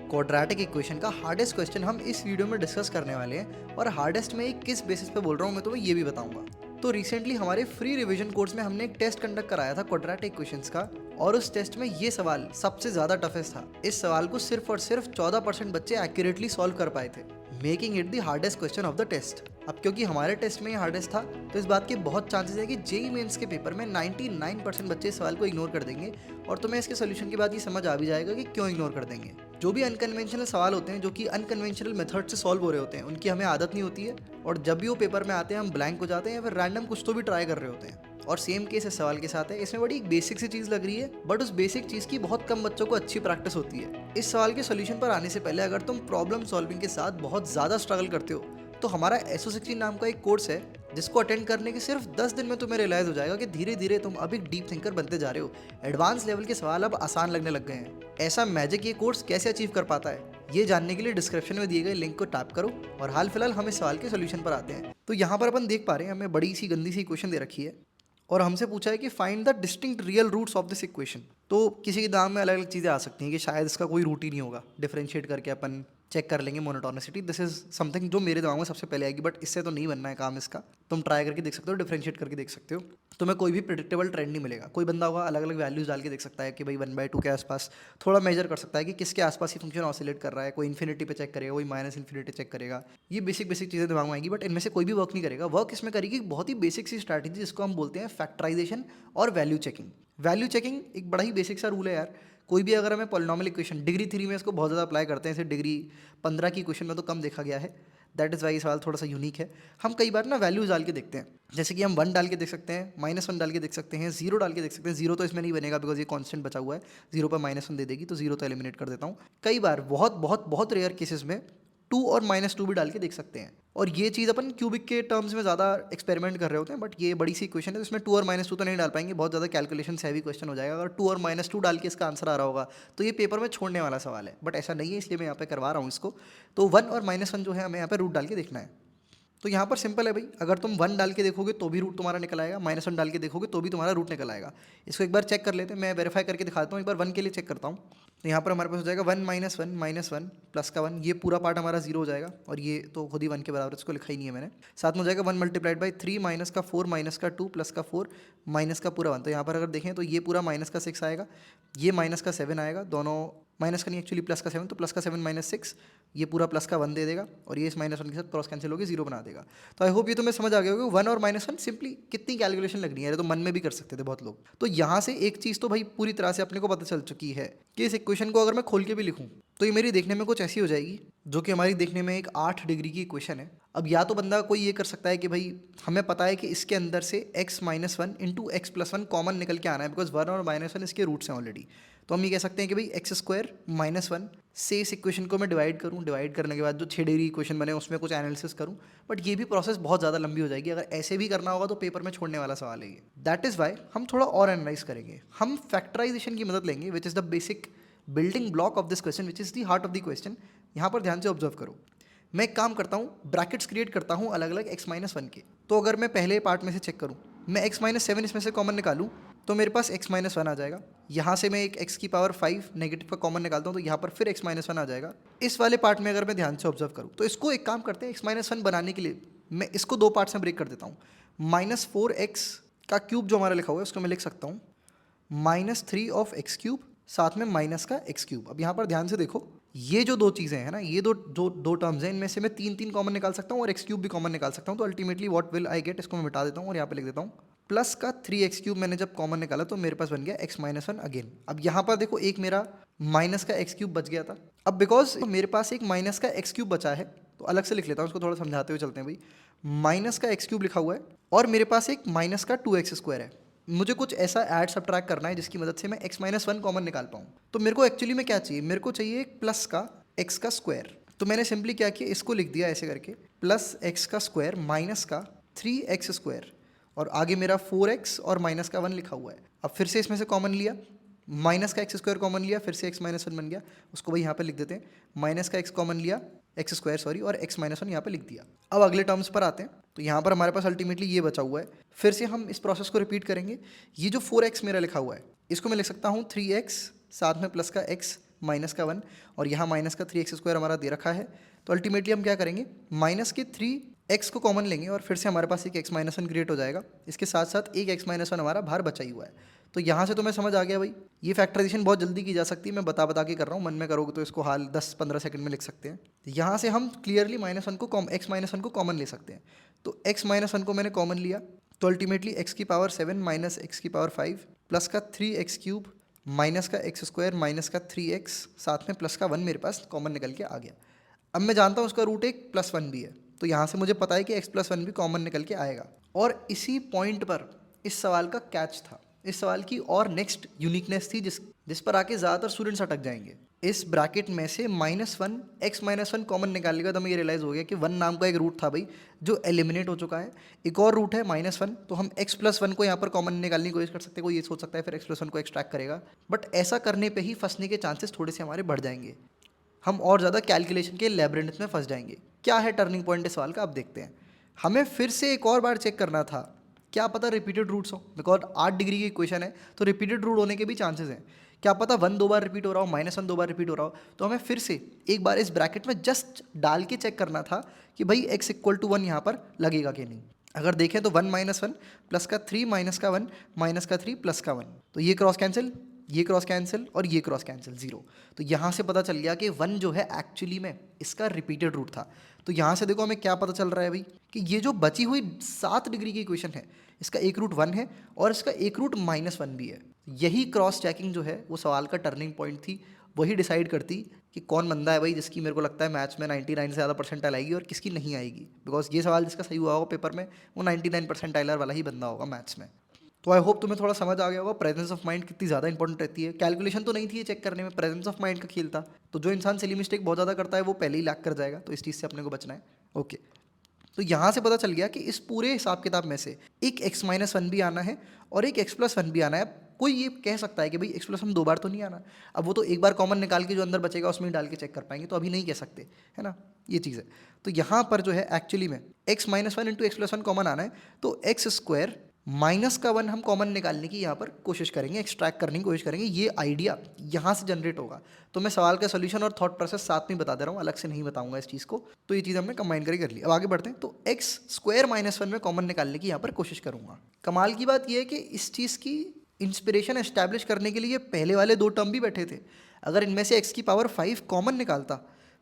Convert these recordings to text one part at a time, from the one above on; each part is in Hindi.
क्वाड्रेटिक इक्वेशन का हार्डेस्ट क्वेश्चन हम इस वीडियो में डिस्कस करने वाले हैं और हार्डेस्ट में किस बेसिस पे बोल रहा हूँ मैं तुम्हें ये भी बताऊंगा। तो रिसेंटली हमारे फ्री रिवीजन कोर्स में हमने एक टेस्ट कंडक्ट कराया था क्वाड्रेटिक इक्वेशंस का और उस टेस्ट में ये सवाल सबसे ज़्यादा टफेस्ट था। इस सवाल को सिर्फ और सिर्फ 14% बच्चे एक्यूरेटली सॉल्व कर पाए थे, making it the hardest question of the test. अब क्योंकि हमारे टेस्ट में ये हार्डेस्ट था तो इस बात के बहुत चांसेस है कि जेईई मेंस के पेपर में 99% बच्चे इस सवाल को इग्नोर कर देंगे और तुम्हें इसके सोल्यूशन के बाद ये समझ आ भी जाएगा कि क्यों इग्नोर कर देंगे। जो भी अनकन्वेंशनल सवाल होते हैं जो कि अनकन्वेंशनल मेथड से सॉल्व हो रहे होते हैं उनकी हमें आदत नहीं होती है और जब भी वो पेपर में आते हैं हम ब्लैंक हो जाते हैं या फिर रैंडम कुछ तो भी ट्राई कर रहे होते हैं। और सेम केस इस सवाल के साथ है। इसमें बड़ी एक बेसिक सी चीज़ लग रही है बट उस बेसिक चीज़ की बहुत कम बच्चों को अच्छी प्रैक्टिस होती है। इस सवाल के सोल्यूशन पर आने से पहले अगर तुम प्रॉब्लम सॉल्विंग के साथ बहुत ज़्यादा स्ट्रगल करते हो तो हमारा SO16 नाम का एक कोर्स है जिसको अटेंड करने के सिर्फ 10 दिन में तुम्हें रियलाइज हो जाएगा कि धीरे धीरे तुम अब एक डीप थिंकर बनते जा रहे हो। एडवांस लेवल के सवाल अब आसान लगने लग गए हैं। ऐसा मैजिक ये कोर्स कैसे अचीव कर पाता है ये जानने के लिए डिस्क्रिप्शन में दिए गए लिंक को टैप करो और हाल फिलहाल हम इस सवाल के सोल्यूशन पर आते हैं। तो यहाँ पर अपन देख पा रहे हैं हमें बड़ी सी गंदी सी इक्वेशन दे रखी है और हमसे पूछा है कि find the distinct real roots of this equation. तो किसी के दाम में अलग अलग चीज़ें आ सकती हैं कि शायद इसका कोई रूट ही नहीं होगा। डिफरेंशिएट करके अपन चेक कर लेंगे मोनोटोनिसिटी। दिस इज समथिंग जो मेरे दिमाग में सबसे पहले आएगी बट इससे तो नहीं बनना है काम इसका। तुम ट्राई करके देख सकते हो, डिफरेंशिएट करके देख सकते हो। तुम्हें कोई भी प्रेडिक्टेबल ट्रेंड नहीं मिलेगा। कोई बंदा होगा अलग अलग वैल्यूज डाल के देख सकता है कि भाई 1/2 के आसपास थोड़ा मेजर कर सकता है कि किसके आसपास ये फंक्शन ऑसिलेट कर रहा है। कोई इन्फिनिटी पे चेक करेगा, कोई माइनस इन्फिनिटी चेक करेगा। ये बेसिक बेसिक चीज़ें दिमाग में आएंगी बट इनमें से कोई भी वर्क नहीं करेगा। वर्क इसमें करेगी बहुत ही बेसिक सी स्ट्रैटेजी जिसको हम बोलते हैं फैक्टराइजेशन और वैल्यू चेकिंग। वैल्यू चेकिंग एक बड़ा ही बेसिक सा रूल है यार। कोई भी अगर हमें पॉलिनॉमियल इक्वेशन डिग्री 3 में इसको बहुत ज़्यादा अप्लाई करते हैं, इसे डिग्री 15 की इक्वेशन में तो कम देखा गया है। दैट इज़ वाई ये सवाल थोड़ा सा यूनिक है। हम कई बार ना वैल्यूज डाल के देखते हैं, जैसे कि हम 1 डाल के देख सकते हैं, -1 डाल के देख सकते हैं, 0 डाल के देख सकते हैं। 0 तो इसमें नहीं बनेगा बिकॉज ये कांस्टेंट बचा हुआ है। 0 पर -1 दे देगी तो 0 तो एलिमिनेट कर देता हूँ। कई बार बहुत बहुत बहुत रेयर केसेस में 2 और -2 भी डाल के देख सकते हैं। और ये चीज़ अपन क्यूबिक के टर्म्स में ज़्यादा एक्सपेरिमेंट कर रहे होते हैं बट ये बड़ी सी इक्वेशन है तो इसमें 2 और -2 तो नहीं डाल पाएंगे। बहुत ज़्यादा कैलकुलेशन हैवी क्वेश्चन हो जाएगा अगर 2 और -2 डाल के इसका आंसर आ रहा होगा तो ये पेपर में छोड़ने वाला सवाल है। बट ऐसा नहीं है इसलिए मैं यहाँ पे करवा रहा हूँ इसको। तो 1 और -1 जो है हमें यहाँ पे रूट डाल के देखना है। तो यहाँ पर सिंपल है भाई, अगर तुम 1 डाल के देखोगे तो भी रूट तुम्हारा निकल आएगा, -1 डाल के देखोगे तो भी तुम्हारा रूट निकल आएगा। इसको एक बार चेक कर लेते हैं। मैं वेरीफाई करके दिखाता हूँ, एक बार 1 के लिए चेक करता हूँ। तो यहाँ पर हमारे पास हो जाएगा 1 -1 -1 प्लस का 1, ये पूरा पार्ट हमारा 0 हो जाएगा और ये तो खुद ही 1 के बराबर, इसको लिखा ही नहीं है मैंने। साथ में हो जाएगा 1 × 3 माइनस का 4 माइनस का 2 प्लस का 4 माइनस का पूरा 1। तो यहाँ पर अगर देखें तो ये पूरा माइनस का 6 आएगा, ये माइनस का 7 आएगा। दोनों माइनस का नहीं एक्चुअली प्लस का 7, तो प्लस का 7 -6, ये पूरा प्लस का 1 दे देगा और ये इस -1 के साथ क्रॉस कैंसिल होकर 0 बना देगा। तो आई होप ये तुम्हें समझ आ गया होगा 1 और -1 सिंपली कितनी कैलकुलेशन लगनी है। तो मन में भी कर सकते थे बहुत लोग। तो यहाँ से एक चीज़ तो भाई पूरी तरह से अपने को पता चल चुकी है कि इस इक्वेशन को अगर मैं खोल के भी लिखूँ तो ये मेरी देखने में कुछ ऐसी हो जाएगी जो कि हमारी देखने में एक 8 डिग्री की इक्वेशन है। अब या तो बंदा कोई ये कर सकता है कि भाई हमें पता है कि इसके अंदर से x - 1 × x+1 कॉमन निकल के आना है बिकॉज 1 और -1 इसके रूट्स हैं ऑलरेडी। तो हम ये कह सकते हैं कि भाई x² - 1 से इस इक्वेशन को मैं डिवाइड करूँ, डिवाइड करने के बाद जो 6 डिग्री इक्वेशन बने उसमें कुछ एनालिसिस करूँ। बट ये भी प्रोसेस बहुत ज़्यादा लंबी हो जाएगी। अगर ऐसे भी करना होगा तो पेपर में छोड़ने वाला सवाल है ये। दैट इज़ वाई हम थोड़ा और एनालाइज करेंगे। हम फैक्टराइजेशन की मदद लेंगे which is the basic building block of this question which is the heart of the question. यहाँ पर ध्यान से ऑब्जर्व करो। मैं एक काम करता हूँ, ब्रैकेट्स क्रिएट करता हूँ अलग अलग x - 1 के। तो अगर मैं पहले पार्ट में से चेक करूँ, मैं x - 7 इसमें से कॉमन निकालूँ तो मेरे पास x - 1 आ जाएगा। यहाँ से मैं एक x⁵ नेगेटिव का कॉमन निकालता हूँ तो यहाँ पर फिर x - 1 आ जाएगा। इस वाले पार्ट में अगर मैं ध्यान से ऑब्जर्व करूँ तो इसको एक काम करते हैं, x - 1 बनाने के लिए मैं इसको 2 पार्ट्स में ब्रेक कर देता हूँ। -4x का क्यूब जो हमारा लिखा हुआ है उसको मैं लिख सकता हूँ -3 ऑफ x³ साथ में माइनस का x³। अब यहाँ पर ध्यान से देखो, ये जो दो चीज़ें हैं ना, ये दो टर्म्स हैं, इनमें से मैं 3 कॉमन निकाल सकता हूँ और x³ भी कॉमन निकाल सकता हूँ। तो ultimately what will I get, इसको मैं मिटा देता हूँ और यहाँ पे लिख देता हूँ प्लस का 3x³ मैंने जब कॉमन निकाला तो मेरे पास बन गया x - 1 अगेन। अब यहाँ पर देखो एक मेरा माइनस का x³ बच गया था। अब बिकॉज मेरे पास एक माइनस का x³ बचा है तो अलग से लिख लेता हूँ, उसको थोड़ा समझाते हुए चलते हैं भाई। माइनस का x³ लिखा हुआ है और मेरे पास एक माइनस का 2x² है। मुझे कुछ ऐसा ऐड सब्ट्रैक्ट करना है जिसकी मदद से मैं x - 1 कॉमन निकाल पाऊँ। तो मेरे को एक्चुअली में क्या चाहिए, मेरे को चाहिए एक प्लस का x का स्क्वायर। तो मैंने सिंपली क्या किया, इसको लिख दिया ऐसे करके प्लस x का स्क्वायर माइनस का 3x² और आगे मेरा 4x और माइनस का 1 लिखा हुआ है। अब फिर से इसमें से कॉमन लिया, माइनस का x² कॉमन लिया, फिर से x - 1 बन गया, उसको भाई यहाँ पे लिख देते हैं। माइनस का x कॉमन लिया, x² और x - 1 यहाँ पे लिख दिया। अब अगले टर्म्स पर आते हैं। तो यहाँ पर हमारे पास अल्टीमेटली ये बचा हुआ है। फिर से हम इस प्रोसेस को रिपीट करेंगे। ये जो 4x मेरा लिखा हुआ है इसको मैं लिख सकता हूँ 3x साथ में प्लस का x माइनस का 1 और यहाँ माइनस का 3x² हमारा दे रखा है। तो अल्टीमेटली हम क्या करेंगे, माइनस के 3x को कॉमन लेंगे और फिर से हमारे पास एक x-1 क्रिएट हो जाएगा। इसके साथ साथ एक x-1 हमारा बाहर बचा ही हुआ है। तो यहाँ से तुम्हें समझ आ गया भाई, ये फैक्टराइजेशन बहुत जल्दी की जा सकती है, मैं बता बता के कर रहा हूँ, मन में करोगे तो इसको हाल 10-15 सेकंड में लिख सकते हैं। यहाँ से हम क्लियरली -1 को x-1 को कॉमन ले सकते हैं। तो x-1 को मैंने कॉमन लिया तो ultimately x⁻7 minus x⁻5 plus का 3x³ माइनस का x² माइनस का 3x साथ में प्लस का 1 मेरे पास कॉमन निकल के आ गया। अब मैं जानता हूँ उसका रूट एक +1 भी है, तो यहाँ से मुझे पता है कि x+1 भी कॉमन निकल के आएगा। और इसी पॉइंट पर इस सवाल का कैच था, इस सवाल की और नेक्स्ट यूनिकनेस थी जिस पर आके ज़्यादातर स्टूडेंट्स अटक जाएंगे। इस ब्रैकेट में से -1 x-1 कॉमन निकालने के बाद हमें ये रियलाइज़ हो गया कि 1 नाम का एक रूट था भाई जो एलिमिनेट हो चुका है। एक और रूट है -1, तो हम x+1 को यहाँ पर कॉमन निकालने की कोशिश कर सकते हैं। कोई ये सोच सकता है फिर x+1 को एक्सट्रैक्ट करेगा, बट ऐसा करने पे ही फंसने के चांसेस थोड़े से हमारे बढ़ जाएंगे। हम और ज़्यादा कैलकुलेशन के लैब्रिंथ में फंस जाएंगे। क्या है टर्निंग पॉइंट इस सवाल का, अब देखते हैं। हमें फिर से एक और बार चेक करना था, क्या पता रिपीटेड रूट्स हो, बिकॉज 8 डिग्री की इक्वेशन है तो रिपीटेड रूट होने के भी चांसेस हैं। क्या पता 1 2 बार रिपीट हो रहा हो, -1 2 बार रिपीट हो रहा हो, तो हमें फिर से एक बार इस ब्रैकेट में जस्ट डाल के चेक करना था कि भाई x=1 यहाँ पर लगेगा कि नहीं। अगर देखें तो 1 -1 प्लस का 3 माइनस का 1 माइनस का 3 प्लस का 1, तो ये क्रॉस कैंसिल, ये क्रॉस कैंसिल और ये क्रॉस कैंसिल 0। तो यहाँ से पता चल गया कि 1 जो है एक्चुअली में इसका रिपीटेड रूट था। तो यहाँ से देखो हमें क्या पता चल रहा है भाई कि ये जो बची हुई 7 डिग्री की इक्वेशन है इसका एक रूट 1 है और इसका एक रूट -1 भी है। यही क्रॉस चेकिंग जो है वो सवाल का टर्निंग पॉइंट थी, वही डिसाइड करती कि कौन बंदा है भाई जिसकी मेरे को लगता है मैथ्स में 99 से ज़्यादा परसेंटाइल आएगी और किसकी नहीं आएगी। बिकॉज ये सवाल जिसका सही हुआ होगा पेपर में वो 99 परसेंटाइलर वाला ही बंदा होगा मैथ्स में। तो आई होप तुम्हें थोड़ा समझ आ गया होगा प्रेजेंस ऑफ माइंड कितनी ज़्यादा इंपॉर्टेंट रहती है। कैलकुलेशन तो नहीं थी ये चेक करने में, प्रेजेंस ऑफ माइंड का खेल था। तो जो इंसान सिली मिस्टेक बहुत ज़्यादा करता है वो पहले ही लैक कर जाएगा, तो इस चीज़ से अपने को बचना है। ओके, तो यहाँ से पता चल गया कि इस पूरे हिसाब किताब में से एक x-1 भी आना है और एक x+1 भी आना है। कोई ये कह सकता है कि भाई x+1 2 बार तो नहीं आना, अब वो तो एक बार कॉमन निकाल के जो अंदर बचेगा उसमें ही डाल के चेक कर पाएंगे, तो अभी नहीं कह सकते, है ना, ये चीज़ है। तो यहाँ पर जो है एक्चुअली में x-1 इंटू x+1 कॉमन आना है, तो x² माइनस का 1 हम कॉमन निकालने की यहाँ पर कोशिश करेंगे, एक्सट्रैक्ट करने की कोशिश करेंगे। ये आइडिया यहाँ से जनरेट होगा। तो मैं सवाल का सोल्यूशन और थॉट प्रोसेस साथ में बता दे रहा हूँ, अलग से नहीं बताऊंगा इस चीज़ को। तो ये चीज़ हमने कंबाइन करके कर ली। अब आगे बढ़ते हैं। तो x² -1 में कॉमन निकालने की यहाँ पर कोशिश करूँगा। कमाल की बात यह है कि इस चीज़ की इंस्पिरेशन एस्टैब्लिश करने के लिए पहले वाले 2 टर्म भी बैठे थे। अगर इनमें से x⁻5 कॉमन निकालता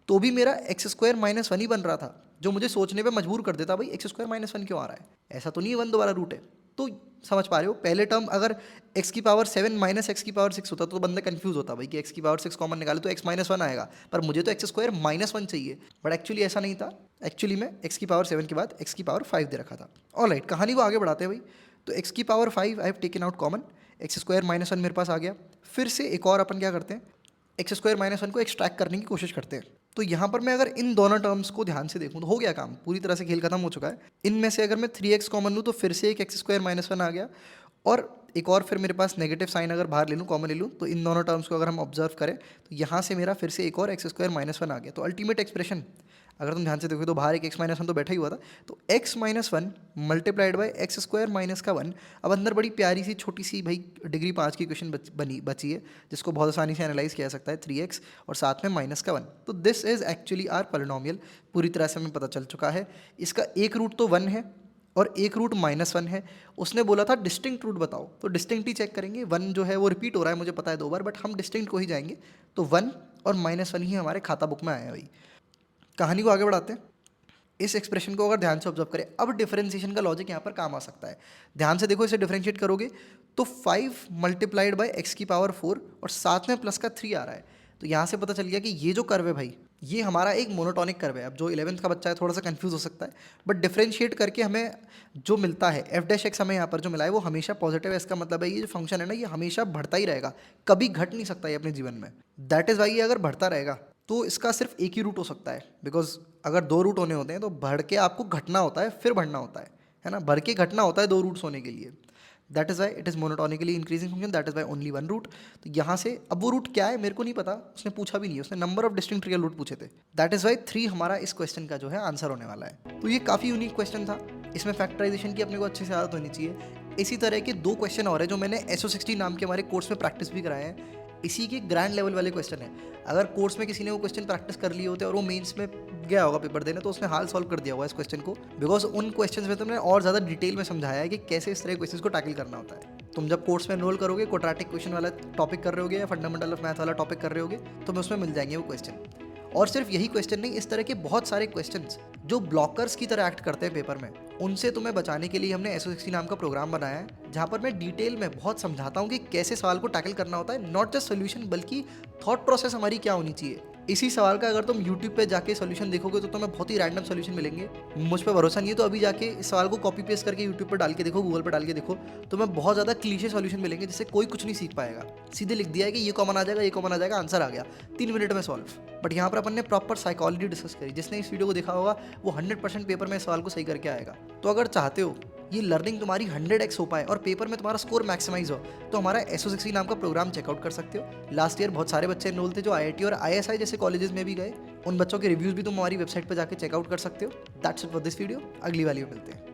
तो भी मेरा x² -1 ही बन रहा था, जो मुझे सोचने पे मजबूर कर देता भाई x² -1 क्यों आ रहा है, ऐसा तो नहीं 1 दोबारा रूट है। तो समझ पा रहे हो, पहले टर्म अगर x⁻7 माइनस x⁻6 होता तो बंदा कंफ्यूज होता भाई कि x⁻6 कॉमन निकाले तो x-1 आएगा, पर मुझे तो x² -1 चाहिए। बट एक्चुअली ऐसा नहीं था, एक्चुअली में x⁻7 के बाद x⁻5 दे रखा था। ऑलराइट, कहानी को आगे बढ़ाते हैं भाई। तो x⁻5 I have taken out common, x² -1 मेरे पास आ गया। फिर से एक और अपन क्या करते हैं, x² -1 को एक्सट्रैक्ट करने की कोशिश करते हैं। तो यहाँ पर मैं अगर इन दोनों टर्म्स को ध्यान से देखूँ तो हो गया काम, पूरी तरह से खेल खत्म हो चुका है। इनमें से अगर मैं 3x कॉमन लूँ तो फिर से एक x² -1 आ गया, और एक और फिर मेरे पास नेगेटिव साइन अगर बाहर ले लूँ, कॉमन ले लूँ, तो इन दोनों टर्म्स को अगर हम ऑब्जर्व करें तो यहाँ से मेरा फिर से एक और x² -1 आ गया। तो अल्टीमेट एक्सप्रेशन अगर तुम ध्यान से देखो तो बाहर एक x-1 तो बैठा ही हुआ था, तो x-1 multiplied by x² minus का 1। अब अंदर बड़ी प्यारी सी छोटी सी भाई डिग्री 5 की क्वेश्चन बची है जिसको बहुत आसानी से एनालाइज किया जा सकता है, 3x और साथ में माइनस का 1। तो this is actually our polynomial, पूरी तरह से हमें पता चल चुका है। इसका एक रूट तो 1 है और एक रूट -1 है। उसने बोला था डिस्टिंक्ट रूट बताओ, तो डिस्टिंक्ट ही चेक करेंगे। 1 जो है वो रिपीट हो रहा है, मुझे पता है 2 बार, बट हम डिस्टिंक्ट को ही जाएंगे। तो 1 और -1 ही हमारे खाता बुक में आया है भाई। कहानी को आगे बढ़ाते हैं। इस एक्सप्रेशन को अगर ध्यान से ऑब्जर्व करें, अब डिफरेंशिएशन का लॉजिक यहाँ पर काम आ सकता है। ध्यान से देखो, इसे डिफरेंशिएट करोगे तो 5 मल्टीप्लाइड बाई x⁴ और साथ में प्लस का 3 आ रहा है। तो यहाँ से पता चल गया कि ये जो कर्व है भाई, ये हमारा एक मोनोटोनिक कर्व है। अब जो 11th का बच्चा है थोड़ा सा कंफ्यूज हो सकता है, बट डिफरेंशिएट करके हमें जो मिलता है f' हमें यहाँ पर जो मिला है वो हमेशा पॉजिटिव है। इसका मतलब है ये जो फंक्शन है ना, ये हमेशा बढ़ता ही रहेगा, कभी घट नहीं सकता ये अपने जीवन में। दैट इज़ वाई ये अगर बढ़ता रहेगा तो इसका सिर्फ एक ही रूट हो सकता है, बिकॉज अगर 2 रूट होने होते हैं तो बढ़ के आपको घटना होता है फिर बढ़ना होता है ना, बढ़ के घटना होता है 2 रूट्स होने के लिए। That is why it is monotonically increasing function, that is why only 1 root. तो यहाँ से अब वो रूट क्या है मेरे को नहीं पता, उसने पूछा भी नहीं, उसने number of distinct real root पूछे थे। दैट इज़ वाई 3 हमारा इस क्वेश्चन का जो है आंसर होने वाला है। तो ये काफ़ी यूनिक क्वेश्चन था, इसमें फैक्टराइजेशन की अपने को अच्छे से आदत होनी चाहिए। इसी तरह के 2 क्वेश्चन और है जो मैंने SO60 नाम के हमारे कोर्स में प्रैक्टिस भी कराए हैं। इसी के ग्रैंड लेवल वाले क्वेश्चन है। अगर कोर्स में किसी ने वो क्वेश्चन प्रैक्टिस कर लिए होते और वो मेंस में गया होगा पेपर देने, तो उसने हाल सॉल्व कर दिया होगा इस क्वेश्चन को, बिकॉज उन क्वेश्चंस में तुमने और ज़्यादा डिटेल में समझाया है कि कैसे इस तरह क्वेश्चंस को टैकल करना होता है। तुम जब कोर्स में एनरोल करोगे, क्वाड्रेटिक क्वेश्चन वाला टॉपिक कर रहे होगे या फंडामेंटल ऑफ मैथ वाला टॉपिक कर रहे होगे, तुम्हें उसमें मिल जाएंगे वो क्वेश्चन। और सिर्फ यही क्वेश्चन नहीं, इस तरह के बहुत सारे क्वेश्चंस जो ब्लॉकर्स की तरह एक्ट करते हैं पेपर में, उनसे तुम्हें बचाने के लिए हमने SO60 नाम का प्रोग्राम बनाया है, जहाँ पर मैं डिटेल में बहुत समझाता हूँ कि कैसे सवाल को टैकल करना होता है, नॉट जस्ट सोल्यूशन बल्कि थॉट प्रोसेस हमारी क्या होनी चाहिए। इसी सवाल का अगर तुम YouTube पे जाके सोल्यूशन देखोगे तो तुम्हें बहुत ही रैंडम सोल्यूशन मिलेंगे। मुझ पर भरोसा नहीं है तो अभी जाके इस सवाल को कॉपी पेस्ट करके YouTube पर डाल के देखो, गूगल पर डाल के देखो, तुम्हें बहुत ज़्यादा क्लीशे सोल्यूशन मिलेंगे जिससे कोई कुछ नहीं सीख पाएगा। सीधे लिख दिया है कि ये कॉमन आ जाएगा, ये कॉमन आ जाएगा, आंसर आ गया, 3 मिनट में सॉल्व। बट यहाँ पर अपन ने प्रॉपर साइकोलॉजी डिस्कस करी। जिसने इस वीडियो को देखा होगा वो 100% पेपर में इस सवाल को सही करके आएगा। तो अगर चाहते हो ये लर्निंग तुम्हारी 100x हो पाए और पेपर में तुम्हारा स्कोर मैक्सिमाइज हो, तो हमारा SO60 नाम का प्रोग्राम चेकआउट कर सकते हो। लास्ट ईयर बहुत सारे बच्चे एनरोल थे जो IIT और ISI जैसे कॉलेजेस में भी गए। उन बच्चों के रिव्यूज़ भी तुम हमारी वेबसाइट पर जाकर चेकआउट कर सकते हो। That's it for this video. अगली वाली में मिलते हैं।